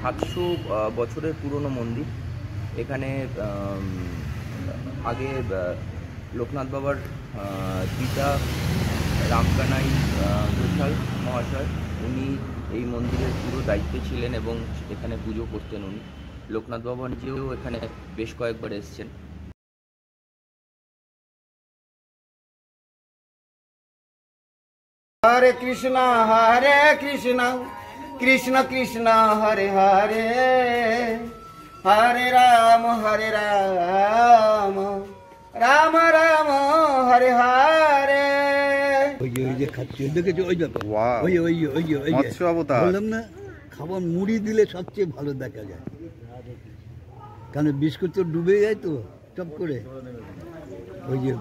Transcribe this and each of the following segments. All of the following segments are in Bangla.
700 বছরের পুরনো মন্দির। এখানে আগে লোকনাথ বাবার পিতা রামকানাই ঘোষাল মহাশয়, উনি এই মন্দিরের পুরো দায়িত্বে ছিলেন এবং এখানে পুজো করতেন উনি। লোকনাথ বাবা নিজেও এখানে বেশ কয়েকবার এসেছেন। হরে কৃষ্ণ কৃষ্ণ কৃষ্ণ হরে হরে, হরে রাম রাম রাম হরে হরে। ওই যে খাচ্ছি দেখেছো, ওই দেখো, মৎস্য অবতার। বললাম না, খাবার মুড়ি দিলে সবচেয়ে ভালো দেখা যায়, কারণ বিস্কুট তো ডুবে যায় তো টপ করে। ওই যে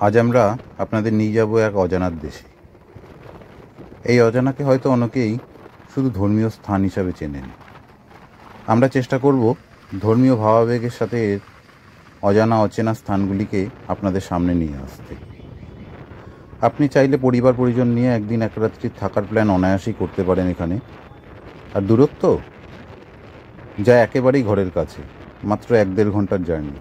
আজ আমরা আপনাদের নিয়ে যাব এক অজানার দেশে। এই অজানাকে হয়তো অনেকেই শুধু ধর্মীয় স্থান হিসাবে চেনেন। আমরা চেষ্টা করব ধর্মীয় ভাবাবেগের সাথে অজানা অচেনা স্থানগুলিকে আপনাদের সামনে নিয়ে আসতে। আপনি চাইলে পরিবার পরিজন নিয়ে একদিন এক রাত্রি থাকার প্ল্যান অনায়াসেই করতে পারেন এখানে। আর দূরত্ব যা একেবারেই ঘরের কাছে, মাত্র 1-1.5 ঘন্টার জার্নি।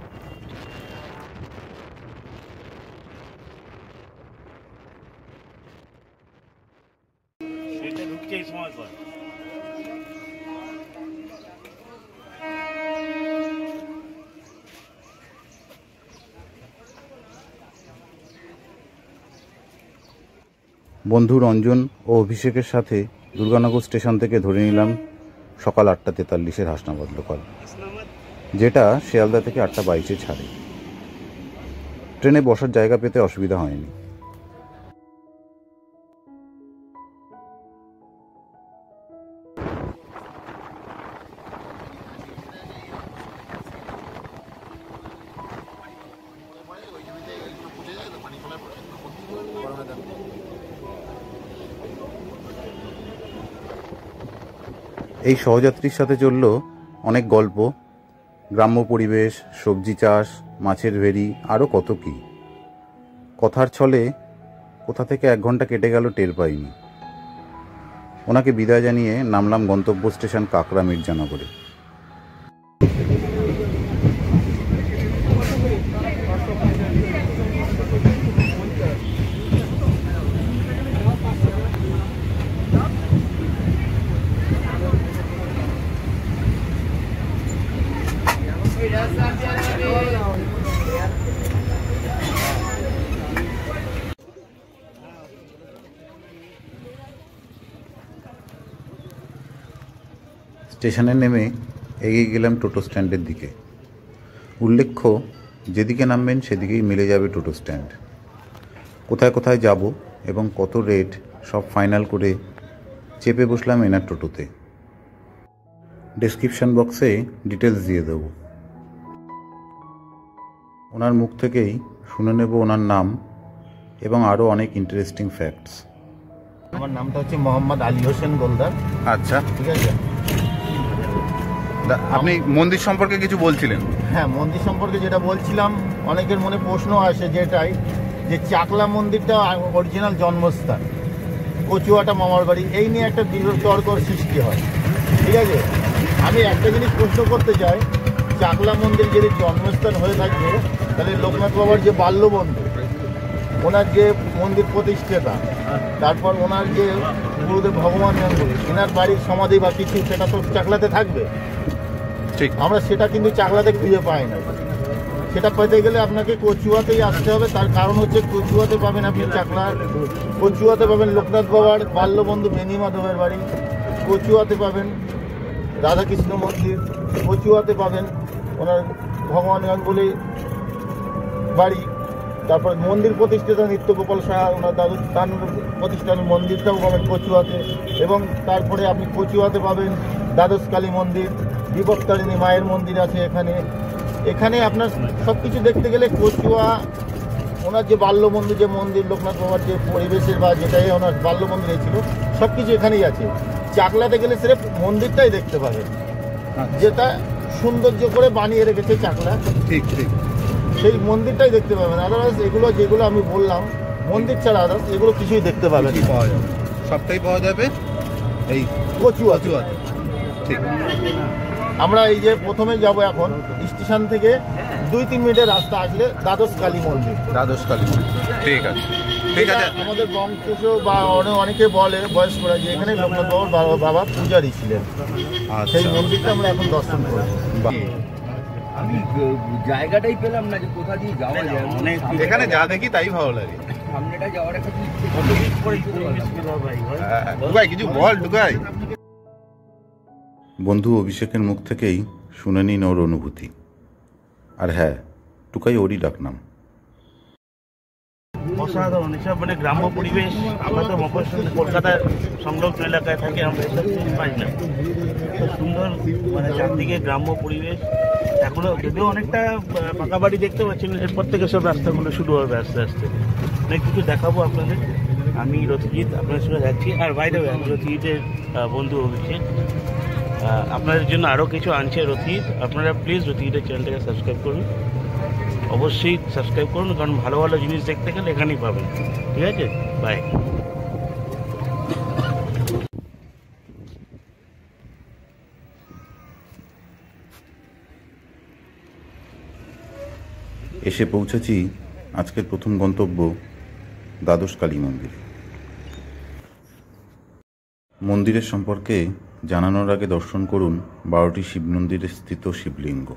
বন্ধু রঞ্জন ও অভিষেকের সাথে দুর্গানগর স্টেশন থেকে ধরে নিলাম সকাল 8:43-এর হাসনাবাদ লোকাল, যেটা শিয়ালদা থেকে 8:22-এ ছাড়ে। ট্রেনে বসার জায়গা পেতে অসুবিধা হয়নি। এই সহযাত্রীর সাথে চলল অনেক গল্প, গ্রাম্য পরিবেশ, সবজি চাষ, মাছের ভেরি, আরও কত কি। কথার ছলে কোথা থেকে 1 ঘন্টা কেটে গেল টের পাইনি। ওনাকে বিদায় জানিয়ে নামলাম গন্তব্য স্টেশন কাকড়া মির্জানগরে। স্টেশনে নেমে এগিয়ে গেলাম টোটো স্ট্যান্ডের দিকে। উল্লেখ্য, যেদিকে নামবেন সেদিকেই মিলে যাবে টোটো স্ট্যান্ড। কোথায় কোথায় যাব এবং কত রেট সব ফাইনাল করে চেপে বসলাম এনার টোটোতে। ডেসক্রিপশন বক্সে ডিটেলস দিয়ে দেব। ওনার মুখ থেকেই শুনে নেব ওনার নাম এবং আরও অনেক ইন্টারেস্টিং ফ্যাক্টস। আমার নামটা হচ্ছে মোহাম্মদ আলী হোসেন গোলদার। আচ্ছা, ঠিক আছে। আপনি মন্দির সম্পর্কে কিছু বলছিলেন? হ্যাঁ, মন্দির সম্পর্কে যেটা বলছিলাম, অনেকের মনে প্রশ্ন আসে যেটাই, যে চাকলা মন্দিরটা অরিজিনাল জন্মস্থান, কচুয়াটা মামার বাড়ি, এই নিয়ে একটা তর্কর সৃষ্টি হয়। ঠিক আছে, আমি একটা জিনিস প্রশ্ন করতে চাই, চাকলা মন্দির যদি জন্মস্থান হয়ে থাকে, তাহলে লোকনাথ বাবার যে বাল্যবন্ধু, ওনার যে মন্দির প্রতিষ্ঠাতা, তারপর ওনার যে গুরুদেব ভগবান গাঙ্গুলি, এনার বাড়ির সমাধি বা কিছু, সেটা তো চাকলাতে থাকবে। ঠিক, আমরা সেটা কিন্তু চাকলাতে খুঁজে পাই না। সেটা পেতে গেলে আপনাকে কচুয়াতেই আসতে হবে। তার কারণ হচ্ছে কচুয়াতে পাবেন আপনি চাকলার, কচুয়াতে পাবেন লোকনাথ বাবার বাল্যবন্ধু বেনি মাধবের বাড়ি, কচুয়াতে পাবেন রাধাকৃষ্ণ মন্দির, কচুয়াতে পাবেন ওনার ভগবান গাঙ্গুলি বাড়ি, তারপর মন্দির প্রতিষ্ঠাতা নিত্যগোপাল সাহা, ওনার দাদু তার প্রতিষ্ঠানের মন্দিরটাও পাবেন কচুয়াতে। এবং তারপরে আপনি কচুয়াতে পাবেন দ্বাদশকালী মন্দির, বিপত্তারিণী মায়ের মন্দির আছে এখানে। এখানে আপনার সব কিছু দেখতে গেলে কচুয়া, ওনার যে বাল্যবন্ধু যে মন্দির, লোকনাথ বাবার যে পরিবেশের বা যেটাই ওনার বাল্যমন্দির ছিল, সব কিছু এখানেই আছে। চাকলাতে গেলে সিরেফ মন্দিরটাই দেখতে পাবেন, যেটা সৌন্দর্য করে বানিয়ে রেখেছে চাকলা। ঠিক ঠিক, সেই মন্দিরটাই দেখতে পাবেন। আদারওয়াইজ এগুলো যেগুলো আমি বললাম মন্দির ছাড়া আদার্স এগুলো কিছুই দেখতে পাবেন না। পাওয়া যাবে, সবটাই পাওয়া যাবে এই কচুয়াতে। ঠিক, আমরা এই যে প্রথমে যাব এখন স্টেশন থেকে 2-3 মিনিটের রাস্তা আসলে দ্বাদশ কালী মন্দির। দ্বাদশ কালী মন্দির, ঠিক আছে ঠিক আছে। আমাদের বংশ বা অনেকে বলে বয়স্করা যে এখানে লোকনাথ বাবার বাবা পূজারী ছিলেন। সেই মন্দিরটা আমরা এখন দর্শন করি। আমি জায়গাটাই পেলাম না যে কোথা দিয়ে যাওয়া যায়। এখানে যা দেখি তাই ভালো লাগে। সামনেটা যাওয়ার একটা টুকাই কিছু বল, টুকাই। বন্ধু অভিষেকের মুখ থেকেই শুনে নিন ওর অনুভূতি। আর হ্যাঁ, টুকাই ওরই ডাকনাম। অসাধারণ এসব মানে গ্রাম্য পরিবেশ। আমরা তো মফস্বল কলকাতার সংলগ্ন এলাকায় থাকি, আমরা এসব পাই না। খুব সুন্দর মানে চারদিকে গ্রাম্য পরিবেশ। এখনো যদিও অনেকটা পাকা বাড়ি দেখতে পাচ্ছেন, এরপর থেকে সব রাস্তাগুলো শুরু হবে আস্তে আস্তে। অনেক কিছু দেখাবো আপনাদের। আমি রথিজিৎ আপনাদের সঙ্গে যাচ্ছি। আর বাইরে আমি রথিজিতের বন্ধু অভিষেক। আপনাদের জন্য আরও কিছু আনছে রথিজিৎ। আপনারা প্লিজ রথিজিতের চ্যানেলটাকে সাবস্ক্রাইব করুন, অবশ্যই সাবস্ক্রাইব করুন, কারণ ভালো ভালো জিনিস দেখতে গেলে এখানেই পাবেন। ঠিক আছে, বাই। এসে পৌঁছেছি আজকের প্রথম গন্তব্য দ্বাদশ কালী মন্দির। মন্দিরের সম্পর্কে জানানোর আগে দর্শন করুন 12টি শিব মন্দিরে স্থিত শিবলিঙ্গ।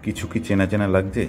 কিছু কি চেনা চেনা লাগছে?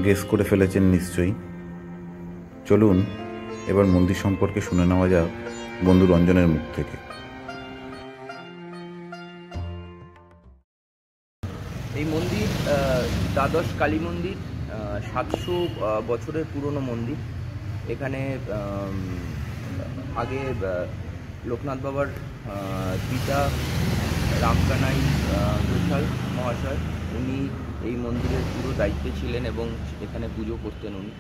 গেস করে ফেলেছেন নিশ্চয়ই। চলুন এবার মন্দির সম্পর্কে শুনে নেওয়া যাক বন্ধু রঞ্জনের মুখ থেকে। এই মন্দির দ্বাদশ কালী মন্দির, 700 বছরের পুরনো মন্দির। এখানে আগে লোকনাথ বাবার পিতা রামকানাই ঘোষাল মহাশয়, উনি এই মন্দিরের পুরো দায়িত্বে ছিলেন এবং এখানে পুজো করতেন উনি।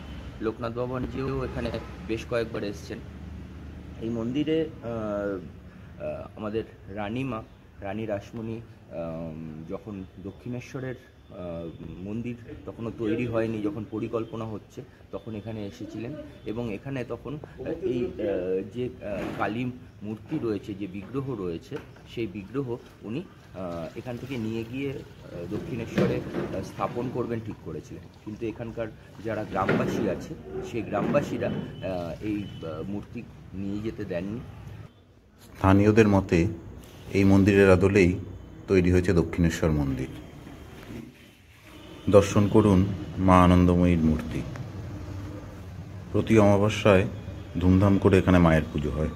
লোকনাথ বাবা নিজেও এখানে বেশ কয়েকবার এসেছেন। এই মন্দিরে আমাদের রানী রাসমণি যখন দক্ষিণেশ্বরের মন্দির তখনও তৈরি হয়নি, যখন পরিকল্পনা হচ্ছে তখন এখানে এসেছিলেন এবং এখানে তখন এই যে কালী মূর্তি রয়েছে, যে বিগ্রহ রয়েছে, সেই বিগ্রহ উনি এখান থেকে নিয়ে গিয়ে দক্ষিণেশ্বরে স্থাপন করবেন ঠিক করেছিলেন। কিন্তু এখানকার যারা গ্রামবাসী আছে সেই গ্রামবাসীরা এই মূর্তি নিয়ে যেতে দেননি। স্থানীয়দের মতে এই মন্দিরের আদলেই তৈরি হয়েছে দক্ষিণেশ্বর মন্দির। দর্শন করুন মা আনন্দময়ীর মূর্তি। প্রতি অমাবস্যায় ধুমধাম করে এখানে মায়ের পুজো হয়।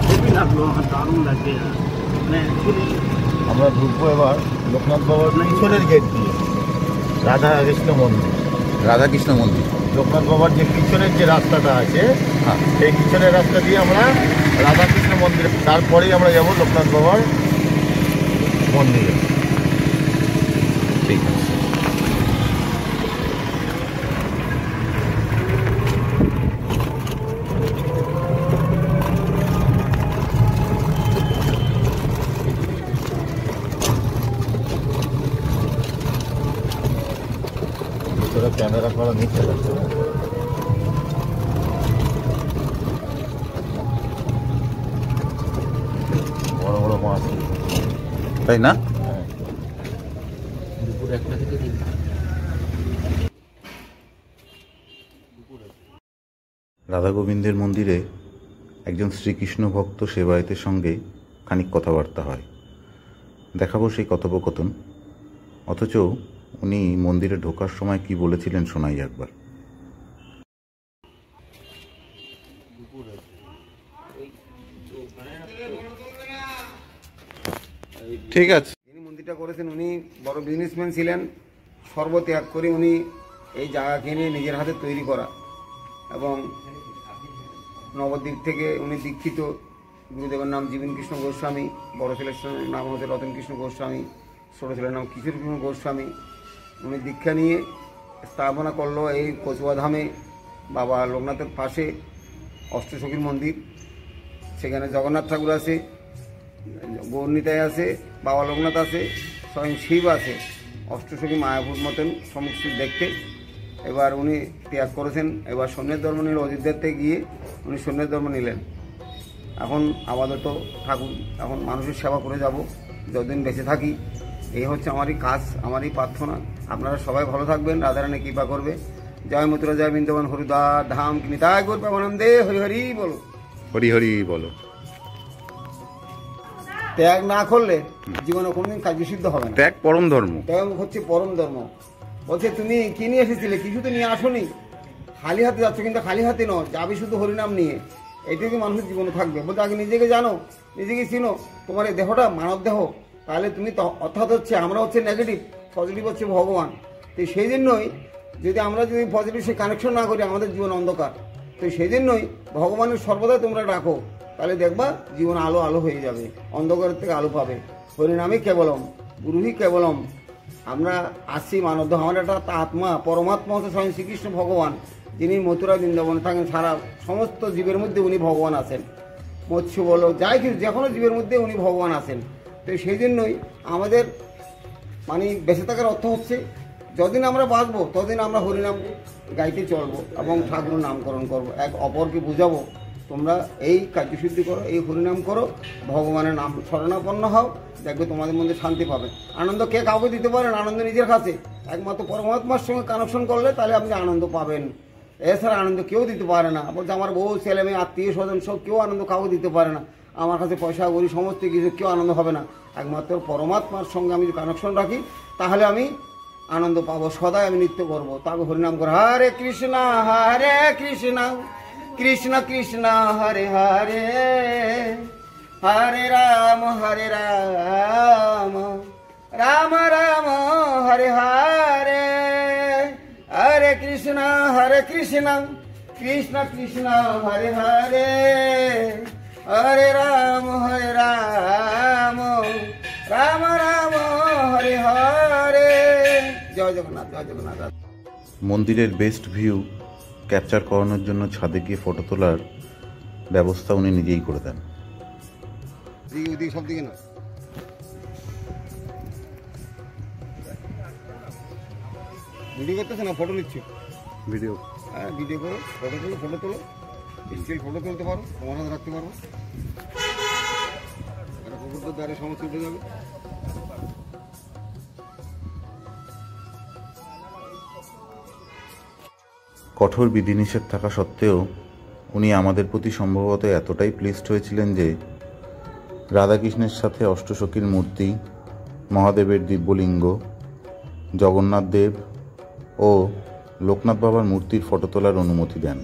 খুবই লাগলো, আমার দারুণ লাগছে। মানে আমরা ঢুকবো এবার লোকনাথ বাবার পিছনের গেট দিয়ে রাধা কৃষ্ণ মন্দির। রাধাকৃষ্ণ মন্দির, লোকনাথ বাবার যে পিছনের যে রাস্তাটা আছে, হ্যাঁ, সেই পিছনের রাস্তা দিয়ে আমরা রাধাকৃষ্ণ মন্দিরে, তারপরেই আমরা যাব লোকনাথ বাবার মন্দিরে। ঠিক আছে। ভিতরে ক্যামেরা করা নিচে রাখতে হবে। বড় বড় মাছ, তাই না? হ্যাঁ। দুপুর 1টা থেকে 3টা। রাধা গোবিন্দের মন্দিরে একজন শ্রীকৃষ্ণ ভক্ত সেবায়েতের সঙ্গে খানিক কথাবার্তা হয়। দেখাবো সেই কথোপকথন। অথচ উনি মন্দিরে ঢোকার সময় কি বলেছিলেন শোনাই একবার। ঠিক আছে। যিনি মন্দিরটা করেছেন উনি বড় বিজনেসম্যান ছিলেন। সর্বত্যাগ করে উনি এই জায়গা কিনে নিজের হাতে তৈরি করা, এবং নবদ্বীপ থেকে উনি দীক্ষিত। গুরুদেবের নাম জীবন কৃষ্ণ গোস্বামী, বড় ছেলের নাম হচ্ছে রতন কৃষ্ণ গোস্বামী, ছোট ছেলের নাম কিশোর কৃষ্ণ গোস্বামী। উনি দীক্ষা নিয়ে স্থাপনা করলো এই কচুয়া ধামে বাবা লোকনাথের পাশে অষ্টসখীর মন্দির। সেখানে জগন্নাথ ঠাকুর আছে, গৌরনীতায় আছে, বাবা লোকনাথ আছে, স্বয়ং শিব আছে, অষ্টসখী মায়াপুর মতন সমস্ত দেখতে। এবার উনি ত্যাগ করেছেন, এবার সন্ন্যাস ধর্ম নিল। অযোধ্যাতে গিয়ে উনি সন্ন্যাস ধর্ম নিলেন। এখন আপাতত ঠাকুর, এখন মানুষের সেবা করে যাব যতদিন বেঁচে থাকি। এই হচ্ছে আমারই কাজ, আমারই প্রার্থনা। আপনারা সবাই ভালো থাকবেন, রাধারানী কৃপা করবে। জয় মথুরা, জয় বৃন্দাবন, হরিদা ধাম নিতাই গৌর প্রেমানন্দে, হরি হরি বলো। হরি হরি বলো। ত্যাগ না করলে জীবনে কোনোদিন কার্যসিদ্ধ হবে না। ত্যাগ পরম ধর্ম। ত্যাগ হচ্ছে পরম ধর্ম। বলছে তুমি কি নিয়ে এসেছিলে? কিছু তো নিয়ে আসোনি, খালি হাতে যাচ্ছ। কিন্তু খালি হাতে নয়, যাবি শুধু হরিনাম নিয়ে। এইটুকু মানুষের জীবনে থাকবে। বলতে আগে নিজেকে জানো, নিজেকে চিনো। তোমার এই দেহটা মানব দেহ, তাহলে তুমি অর্থাৎ হচ্ছে আমরা হচ্ছে নেগেটিভ, পজিটিভ হচ্ছে ভগবান। তো সেই জন্যই যদি আমরা যদি পজিটিভ সে কানেকশন না করি, আমাদের জীবন অন্ধকার। তো সেই জন্যই ভগবানের সর্বদা তোমরা রাখো, তাহলে দেখবা জীবন আলো আলো হয়ে যাবে, অন্ধকারের থেকে আলো পাবে। হরিনামই কেবলম, গুরুই কেবলম। আমরা আসছি মানব দেহ, আমার একটা আত্মা, পরমাত্মা হচ্ছে স্বয়ং শ্রীকৃষ্ণ ভগবান, যিনি মথুরা বৃন্দাবনে থাকেন। সারা সমস্ত জীবের মধ্যে উনি ভগবান আছেন। মৎস্য বলো, যাই কিছু, যে কোনো জীবের মধ্যে উনি ভগবান আছেন। তো সেই জন্যই আমাদের মানে বেঁচে থাকার অর্থ হচ্ছে যতদিন আমরা বাঁচবো ততদিন আমরা হরিনাম গাইতে চলবো এবং ঠাকুর নামকরণ করবো, এক অপরকে বুঝাবো তোমরা এই কার্যসিদ্ধি করো, এই হরিনাম করো, ভগবানের নাম শরণাপন্ন হও, দেখবে তোমাদের মধ্যে শান্তি পাবে। আনন্দ কে কাউকে দিতে পারেন? আনন্দ নিজের কাছে। একমাত্র পরমাত্মার সঙ্গে কানেকশন করলে তাহলে আপনি আনন্দ পাবেন। এছাড়া আনন্দ কেউ দিতে পারে না। বলছে আমার বউ, ছেলে মেয়ে, আত্মীয় স্বজন সব কেউ আনন্দ কাউকে দিতে পারে না। আমার কাছে পয়সা করি, সমস্ত কিছু, কেউ আনন্দ হবে না। একমাত্র পরমাত্মার সঙ্গে আমি যদি কানেকশন রাখি তাহলে আমি আনন্দ পাবো, সদাই আমি নৃত্য করবো। তাকে হরিনাম করো, হরে কৃষ্ণ কৃষ্ণ কৃষ্ণ হরে হরে, হরে রাম রাম রাম হরে হরে, হরে কৃষ্ণ কৃষ্ণ কৃষ্ণ হরে হরে, হরে রাম রাম রাম হরে হরে। জয় জগন্নাথ, জয় জগন্নাথ। মন্দিরের বেস্ট ভিউ ক্যাপচার করানোর জন্য ছাদে গিয়ে ফটো তোলার ব্যবস্থা উনি নিজেই করে দেন। সব দিকে না, ভিডিও করতেছে না, ফটো নিচ্ছি। ভিডিও, হ্যাঁ ভিডিও করো, ফটো তোলো, স্টিল ফটো তুলতে পারো, তোমার হাতে রাখতে পারো। কুকুরদের দ্বারে সমস্ত উঠে যাবে। কঠোর বিধিনিষেধ থাকা সত্ত্বেও উনি আমাদের প্রতি সম্ভবত এতটাই প্লিজড হয়েছিলেন যে রাধাকৃষ্ণের সাথে অষ্টসখীর মূর্তি, মহাদেবের দিব্যলিঙ্গ, জগন্নাথ দেব ও লোকনাথ বাবার মূর্তির ফটো তোলার অনুমতি দেন।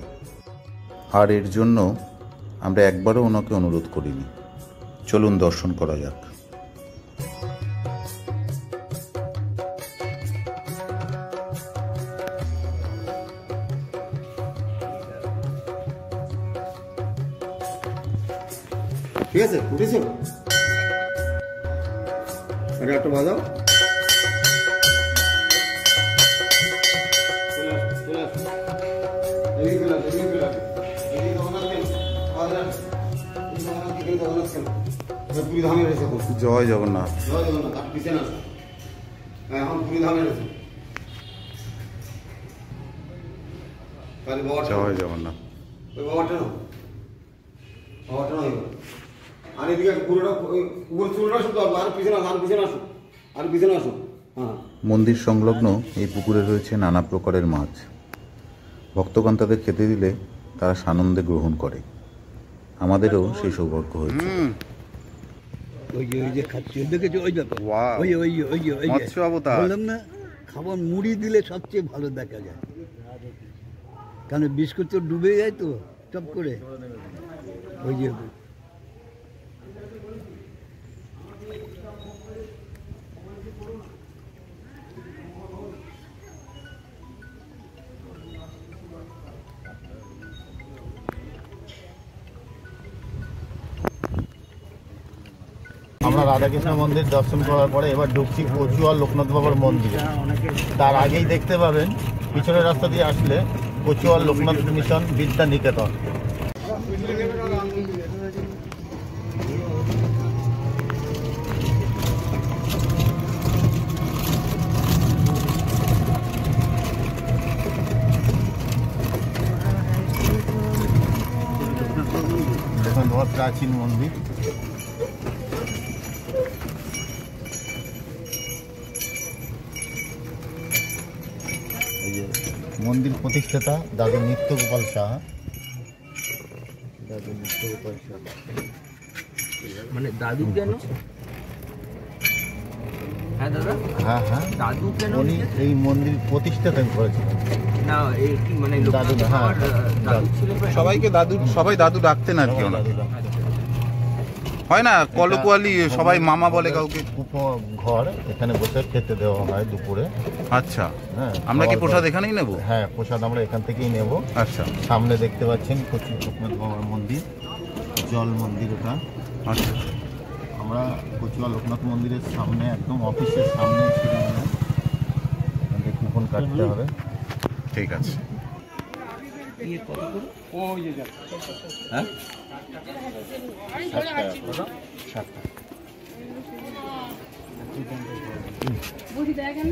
আর এর জন্য আমরা একবারও ওনাকে অনুরোধ করিনি। চলুন দর্শন করা যাক। ঠিক আছে, উঠেছো? এটা একটা বাজাও। পুরী ধামে রয়েছে। জয় জগন্নাথ। জয় জগন্নাথ। আর পিছনে আসো। হ্যাঁ, এখন পুরী ধামে রয়েছে। তাহলে বাবাটা জয় জগন্নাথ। ওই বাবাটা না, বাবাটা না, আর এদিকে পুরোটা উপর চুলটা শুধু আর পিছনে আসো, আর পিছনে আসো, আর পিছনে আসো। হ্যাঁ, মন্দির সংলগ্ন এই পুকুরে রয়েছে নানা প্রকারের মাছ। ভক্তগণ তাদের খেতে দিলে তারা সানন্দে গ্রহণ করে। আমাদেরও সেই সৌভাগ্য হয়েছে। ওই যে খাচ্ছি দেখেছো, ওই ব্যাপার মৎস্য অবতার বললাম না, খাবার মুড়ি দিলে সবচেয়ে ভালো দেখা যায়, কারণ বিস্কুট তো ডুবে যায় তো টপ করে। ওই যে আমরা রাধাকৃষ্ণ মন্দির দর্শন করার পরে এবার ঢুকছি কচুয়া লোকনাথ বাবার মন্দিরে। তার আগেই দেখতে পাবেন পিছনের রাস্তা দিয়ে আসলে কচুয়া লোকনাথ মিশন বিদ্যা নিকেতন। দেখুন বহুত প্রাচীন মন্দির। মন্দির প্রতিষ্ঠাতা দাদু নিত্যগোপাল সাহা। দাদু নিত্যগোপাল সাহা মানে দাদু কেন? হ্যাঁ দাদা, হ্যাঁ হ্যাঁ, দাদু কেন? উনি এই মন্দির প্রতিষ্ঠাতা করেছিলেন। না, এই কি মানে দাদু, হ্যাঁ, দাদু ছিলেন? সবাইকে দাদু, সবাই দাদু ডাকতেন আর কি। ওনার হয় না কলকুয়ালি, সবাই মামা বলে কাউকে। ঘর এখানে বসে খেতে দেওয়া হয় দুপুরে। আচ্ছা, হ্যাঁ, আমরা কি প্রসাদ এখানেই নেব? হ্যাঁ, প্রসাদ আমরা এখান থেকেই নেব। আচ্ছা, সামনে দেখতে পাচ্ছেন কচুয়া লোকনাথ বাবার মন্দির, জল মন্দির ওটা। আচ্ছা, আমরা কচুয়া লোকনাথ মন্দিরের সামনে, একদম অফিসের সামনে কুপন কাটতে হবে। ঠিক আছে। হ্যাঁ,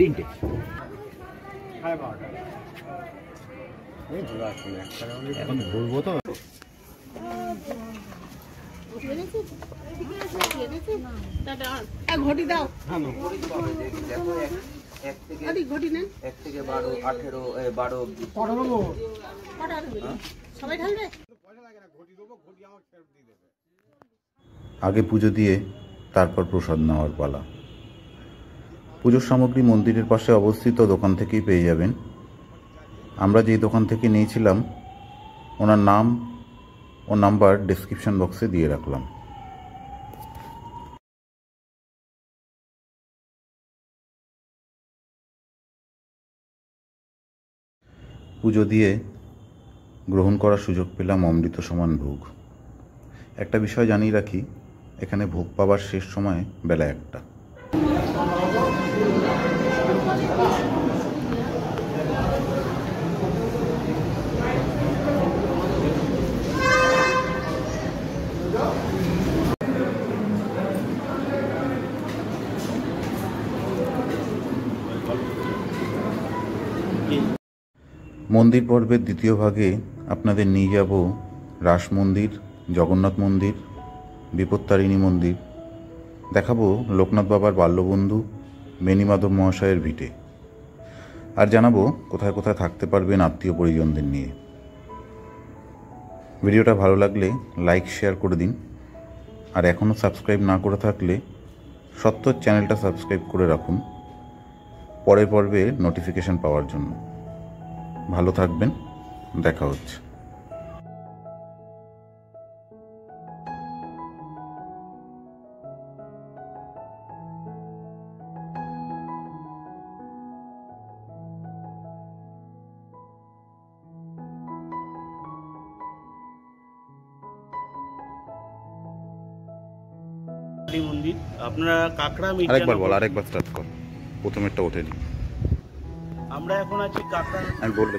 তিনটে। এখন বলবো তো ঘটি দাও, দেখো, 1 থেকে 12, 18, 12 অব্দি। সবাই ঢালবে। আগে পুজো দিয়ে তারপর প্রসাদ নেওয়ার পালা। পুজোর সামগ্রী মন্দিরের পাশে অবস্থিত দোকান থেকেই পেয়ে যাবেন। আমরা যেই দোকান থেকে নিয়েছিলাম ওনার নাম ও নাম্বার ডেসক্রিপশন বক্সে দিয়ে রাখলাম। পুজো দিয়ে গ্রহণ করার সুযোগ পেলাম অমৃত সমান ভোগ। একটা বিষয় জানিয়ে রাখি, এখানে ভোগ পাবার শেষ সময় বেলা 1টা। মন্দির পর্বের দ্বিতীয় ভাগে আপনাদের নিয়ে যাব রাস মন্দির, জগন্নাথ মন্দির, বিপত্তারিণী মন্দির, দেখাবো লোকনাথ বাবার বাল্যবন্ধু বেণীমাধব মহাশয়ের ভিটে, আর জানাবো কোথায় কোথায় থাকতে পারবেন আত্মীয় পরিজনদের নিয়ে। ভিডিওটা ভালো লাগলে লাইক শেয়ার করে দিন, আর এখনও সাবস্ক্রাইব না করে থাকলে সত্তর চ্যানেলটা সাবস্ক্রাইব করে রাখুন পরের পর্বে নোটিফিকেশন পাওয়ার জন্য। ভালো থাকবেন, দেখা হচ্ছে। মন্দির আপনারা কাকড়া আরেকবার বল, আরেকবার স্টার্ট কর, প্রথমেরটা ওঠেনি। আমরা এখন আছি কাকড়া। আমি বললে